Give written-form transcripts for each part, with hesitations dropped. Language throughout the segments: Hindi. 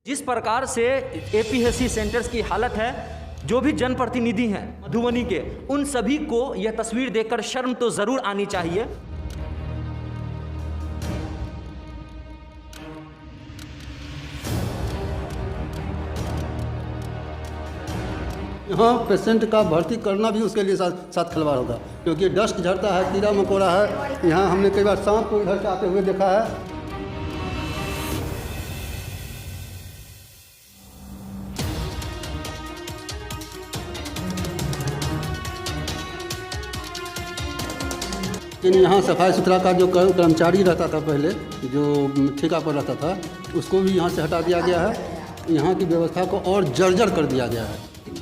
जिस प्रकार से एपीएससी सेंटर्स की हालत है, जो भी जनप्रतिनिधि हैं मधुबनी के, उन सभी को यह तस्वीर देखकर शर्म तो ज़रूर आनी चाहिए। यहाँ पेशेंट का भर्ती करना भी उसके लिए साथ खिलवाड़ होगा, क्योंकि डस्ट झड़ता है, कीड़ा मकोड़ा है। यहाँ हमने कई बार सांप को इधर से आते हुए देखा है। लेकिन यहाँ सफाई सुथरा का जो कर्मचारी रहता था पहले, जो ठेका पर रहता था, उसको भी यहाँ से हटा दिया गया है। यहाँ की व्यवस्था को और जर्जर कर दिया गया है।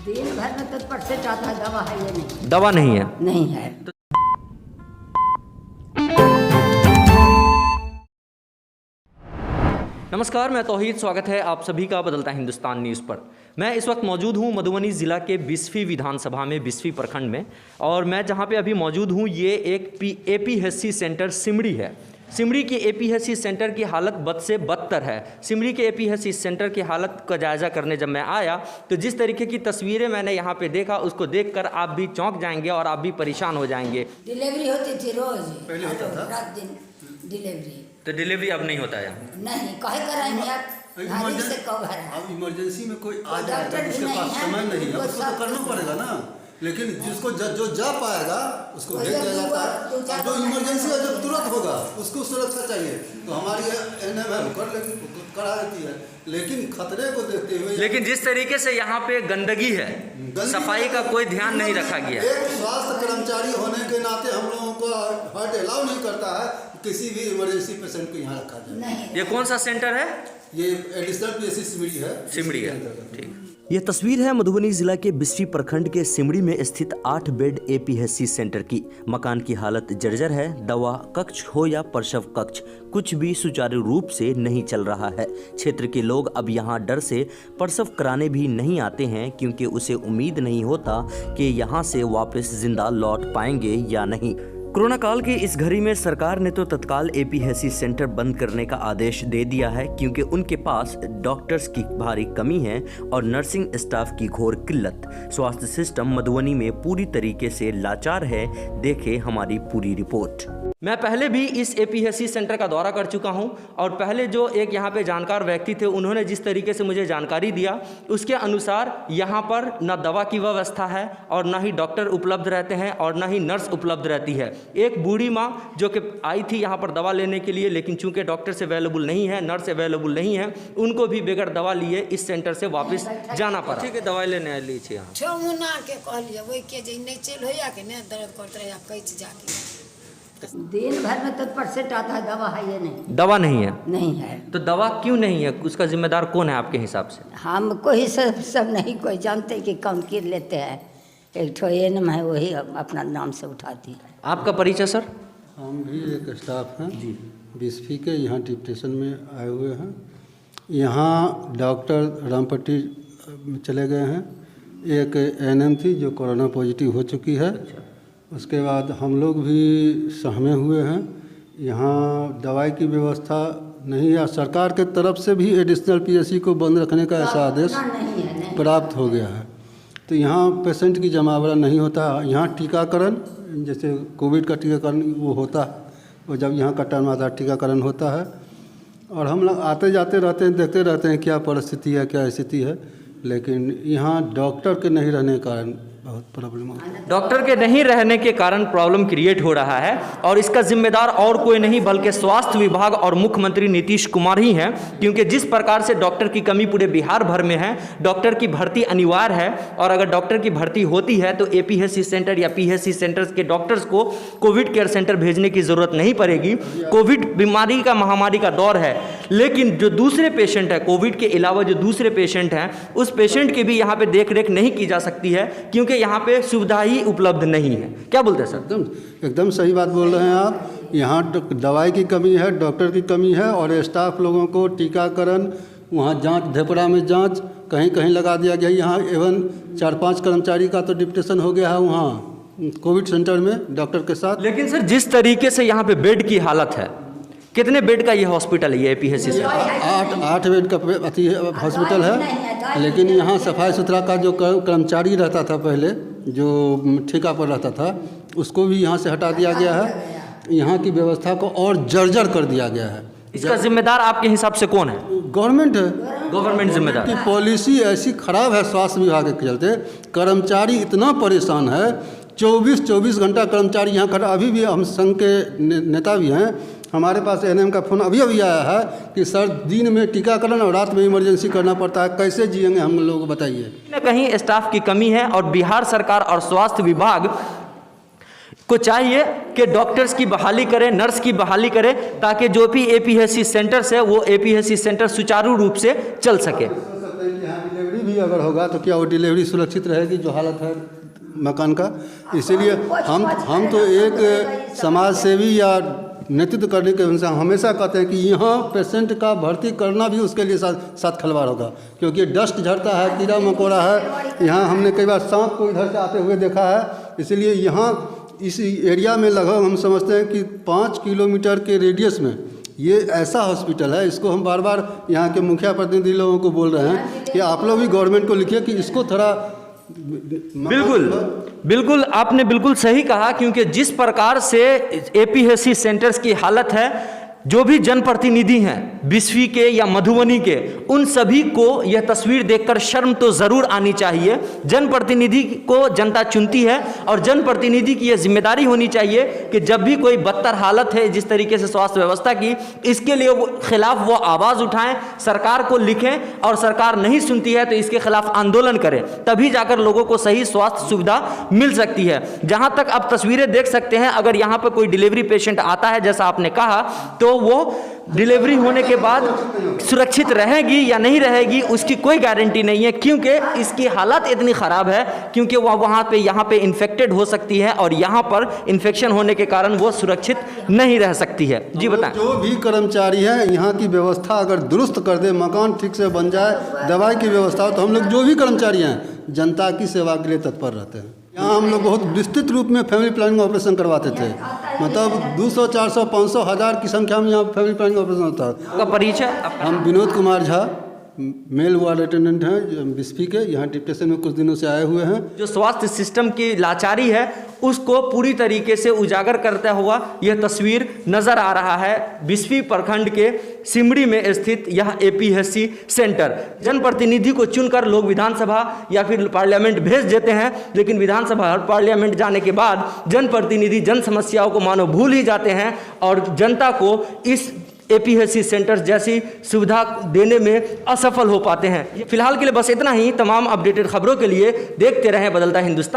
दिन भर में तो परसेंट आता है, दवा है या नहीं? दवा नहीं है, नहीं है। नमस्कार, मैं तौहीद, स्वागत है आप सभी का बदलता हिंदुस्तान न्यूज़ पर। मैं इस वक्त मौजूद हूं मधुबनी ज़िला के बिस्फी विधानसभा में, बिस्फी प्रखंड में, और मैं जहां पे अभी मौजूद हूं ये एक एपीएससी सेंटर सिमड़ी है। सिमड़ी के एपीएससी सेंटर की हालत बद से बदतर है। सिमड़ी के एपीएससी सेंटर की हालत का जायज़ा करने जब मैं आया तो जिस तरीके की तस्वीरें मैंने यहाँ पे देखा, उसको देखकर आप भी चौंक जाएंगे और आप भी परेशान हो जाएंगे। डिलीवरी होती थी रोज, पहले होता था, रात दिन डिलीवरी। तो डिलीवरी अब नहीं होता है? नहीं, कहे कराएंगे आप? इमरजेंसी अब इमरजेंसी में कोई आ जाएगा, जिसके पास समय नहीं है उसको तो करना पड़ेगा ना। लेकिन जिसको जो जा पाएगा उसको भेज दिया जाता है। जो इमरजेंसी है, जो तुरंत होगा, उसको सुरक्षा चाहिए, तो हमारी एनएमएम करा देती है। लेकिन खतरे को देखते हुए, लेकिन जिस तरीके से यहाँ पे गंदगी है, सफाई का कोई ध्यान नहीं रखा गया। एक स्वास्थ्य कर्मचारी होने के नाते हम लोगों को हार्ट अलाउ नहीं करता है किसी भी इमरजेंसी पेशेंट को यहाँ रखा जाए। ये कौन सा सेंटर है? ये एडिशनल पीएससी सिमड़ी है। सिमड़ी है, ठीक। यह तस्वीर है मधुबनी जिला के बिस्फी प्रखंड के सिमड़ी में स्थित 8 बेड एपीएससी सेंटर की। मकान की हालत जर्जर है। दवा कक्ष हो या प्रसव कक्ष, कुछ भी सुचारू रूप से नहीं चल रहा है। क्षेत्र के लोग अब यहां डर से प्रसव कराने भी नहीं आते हैं, क्योंकि उसे उम्मीद नहीं होता कि यहां से वापस जिंदा लौट पाएंगे या नहीं। कोरोना काल की इस घड़ी में सरकार ने तो तत्काल एपीएससी सेंटर बंद करने का आदेश दे दिया है, क्योंकि उनके पास डॉक्टर्स की भारी कमी है और नर्सिंग स्टाफ की घोर किल्लत। स्वास्थ्य सिस्टम मधुबनी में पूरी तरीके से लाचार है। देखें हमारी पूरी रिपोर्ट। मैं पहले भी इस एपीएससी सेंटर का दौरा कर चुका हूं, और पहले जो एक यहाँ पे जानकार व्यक्ति थे, उन्होंने जिस तरीके से मुझे जानकारी दिया, उसके अनुसार यहाँ पर न दवा की व्यवस्था है और न ही डॉक्टर उपलब्ध रहते हैं और न ही नर्स उपलब्ध रहती है। एक बूढ़ी माँ जो कि आई थी यहाँ पर दवा लेने के लिए, लेकिन चूंकि डॉक्टर्स अवेलेबल नहीं है, नर्स अवेलेबल नहीं है, उनको भी बगैर दवा लिए इस सेंटर से वापस जाना पड़ा। ठीक है, दवाई लेने लीजिए यहाँ। के कहलिए वही के जे नहीं चल होया के नहीं दर्द करते रहा कैसे जाके। दिन भर में तो परसेंट आता है, दवा है या नहीं? दवा नहीं है। नहीं है। तो दवा क्यों नहीं है? उसका जिम्मेदार कौन है आपके हिसाब से? हमको ही सब नहीं कोई जानते कि कौन कीर लेते हैं। एक ठो एनएम है, वही अपना नाम से उठाती है। आपका परिचय सर? हम भी एक स्टाफ हैं जी, बिस्फी के, यहाँ डिप्टेशन में आए हुए हैं। यहाँ डॉक्टर रामपट्टी चले गए हैं। एक एएनएम थी जो कोरोना पॉजिटिव हो चुकी है। उसके बाद हम लोग भी सहमे हुए हैं। यहाँ दवाई की व्यवस्था नहीं है। सरकार के तरफ से भी एडिशनल पीएससी को बंद रखने का ऐसा आदेश प्राप्त हो गया है। तो यहाँ पेशेंट की जमावड़ा नहीं होता। यहाँ टीकाकरण, जैसे कोविड का टीकाकरण वो होता है, वो जब यहाँ का टर्म आता है टीकाकरण होता है, और हम लोग आते जाते रहते हैं, देखते रहते हैं क्या परिस्थिति है, क्या स्थिति है। लेकिन यहाँ डॉक्टर के नहीं रहने के कारण बहुत प्रॉब्लम होता है। डॉक्टर के नहीं रहने के कारण प्रॉब्लम क्रिएट हो रहा है, और इसका जिम्मेदार और कोई नहीं बल्कि स्वास्थ्य विभाग और मुख्यमंत्री नीतीश कुमार ही हैं। क्योंकि जिस प्रकार से डॉक्टर की कमी पूरे बिहार भर में है, डॉक्टर की भर्ती अनिवार्य है, और अगर डॉक्टर की भर्ती होती है तो एपीएससी सेंटर या पीएससी सेंटर्स के डॉक्टर्स को कोविड केयर सेंटर भेजने की जरूरत नहीं पड़ेगी। कोविड बीमारी का, महामारी का दौर है, लेकिन जो दूसरे पेशेंट है, कोविड के अलावा जो दूसरे पेशेंट हैं, उस पेशेंट की भी यहाँ पे देख रेख नहीं की जा सकती है, क्योंकि यहाँ पे सुविधा ही उपलब्ध नहीं है। क्या बोलते हैं सर? एकदम सही बात बोल रहे हैं आप। यहाँ दवाई की कमी है, डॉक्टर की कमी है, और स्टाफ लोगों को टीकाकरण, वहाँ जांच, धेपड़ा में जांच कहीं कहीं लगा दिया गया। यहाँ एवं 4-5 कर्मचारी का तो डिप्टेशन हो गया है वहाँ कोविड सेंटर में डॉक्टर के साथ। लेकिन सर, जिस तरीके से यहाँ पे बेड की हालत है, कितने बेड का ये हॉस्पिटल है, ये एपीएससी से? 8 बेड का अति हॉस्पिटल है, लेकिन यहाँ सफाई सुथरा का जो कर्मचारी रहता था पहले, जो ठेका पर रहता था, उसको भी यहाँ से हटा दिया गया है। यहाँ की व्यवस्था को और जर्जर कर दिया गया है। इसका जिम्मेदार आपके हिसाब से कौन है? गवर्नमेंट है। गवर्नमेंट जिम्मेदार की पॉलिसी ऐसी खराब है स्वास्थ्य विभाग के चलते, कर्मचारी इतना परेशान है। 24 घंटा कर्मचारी यहाँ खड़ा। अभी भी हम संघ के नेता भी हैं, हमारे पास एएनएम का फ़ोन अभी आया है कि सर दिन में टीकाकरण और रात में इमरजेंसी करना पड़ता है, कैसे जिएंगे हम लोग, बताइए। कहीं स्टाफ की कमी है और बिहार सरकार और स्वास्थ्य विभाग को चाहिए कि डॉक्टर्स की बहाली करें, नर्स की बहाली करें, ताकि जो भी एपीएससी सेंटर्स है वो एपीएससी सेंटर सुचारू रूप से चल सके। डिलीवरी भी अगर होगा तो क्या वो डिलीवरी सुरक्षित रहेगी, जो हालत है मकान का? इसीलिए हम तो एक समाज सेवी या नेतृत्व करने के अनुसार हमेशा कहते हैं कि यहाँ पेशेंट का भर्ती करना भी उसके लिए साथ खलवाड़ होगा, क्योंकि डस्ट झड़ता है, कीड़ा मकोड़ा है। यहाँ हमने कई बार सांप को इधर से आते हुए देखा है। इसलिए यहाँ इस एरिया में लगभग हम समझते हैं कि 5 किलोमीटर के रेडियस में ये ऐसा हॉस्पिटल है। इसको हम बार बार यहाँ के मुखिया प्रतिनिधि लोगों को बोल रहे हैं कि आप लोग भी गवर्नमेंट को लिखिए कि इसको थोड़ा। बिल्कुल आपने बिल्कुल सही कहा, क्योंकि जिस प्रकार से एपीएससी सेंटर्स की हालत है, जो भी जनप्रतिनिधि हैं बिस्फी के या मधुबनी के, उन सभी को यह तस्वीर देखकर शर्म तो ज़रूर आनी चाहिए। जनप्रतिनिधि को जनता चुनती है और जनप्रतिनिधि की यह जिम्मेदारी होनी चाहिए कि जब भी कोई बदतर हालत है जिस तरीके से स्वास्थ्य व्यवस्था की, इसके लिए वो खिलाफ वो आवाज़ उठाएं, सरकार को लिखें, और सरकार नहीं सुनती है तो इसके खिलाफ आंदोलन करें, तभी जाकर लोगों को सही स्वास्थ्य सुविधा मिल सकती है। जहाँ तक आप तस्वीरें देख सकते हैं, अगर यहाँ पर कोई डिलीवरी पेशेंट आता है जैसा आपने कहा, तो वो डिलीवरी होने के बाद सुरक्षित रहेगी या नहीं रहेगी उसकी कोई गारंटी नहीं है, क्योंकि इसकी हालत इतनी ख़राब है, क्योंकि वह वहाँ पे यहाँ पे इन्फेक्टेड हो सकती है और यहाँ पर इन्फेक्शन होने के कारण वो सुरक्षित नहीं रह सकती है। जी बताएं। जो भी कर्मचारी है, यहाँ की व्यवस्था अगर दुरुस्त कर दे, मकान ठीक से बन जाए, दवाई की व्यवस्था हो, तो हम लोग जो भी कर्मचारी हैं जनता की सेवा के लिए तत्पर रहते हैं। यहाँ हम लोग बहुत विस्तृत रूप में फैमिली प्लानिंग ऑपरेशन करवाते थे, मतलब 200, 400, 500, 1000 की संख्या में यहाँ फैमिली प्लानिंग ऑपरेशन होता है। आपका परिचय? हम Vinod Kumar Jha, male ward attendant हैं बिस्फी के, यहाँ डिप्टेशन में कुछ दिनों से आए हुए हैं। जो स्वास्थ्य सिस्टम की लाचारी है उसको पूरी तरीके से उजागर करता हुआ यह तस्वीर नज़र आ रहा है बिस्फी प्रखंड के सिमड़ी में स्थित यह एपीएससी सेंटर। जनप्रतिनिधि को चुनकर लोग विधानसभा या फिर पार्लियामेंट भेज देते हैं, लेकिन विधानसभा और पार्लियामेंट जाने के बाद जनप्रतिनिधि जन समस्याओं को मानो भूल ही जाते हैं और जनता को इस एपीएससी सेंटर्स जैसी सुविधा देने में असफल हो पाते हैं। फिलहाल के लिए बस इतना ही। तमाम अपडेटेड खबरों के लिए देखते रहें बदलता हिंदुस्तान।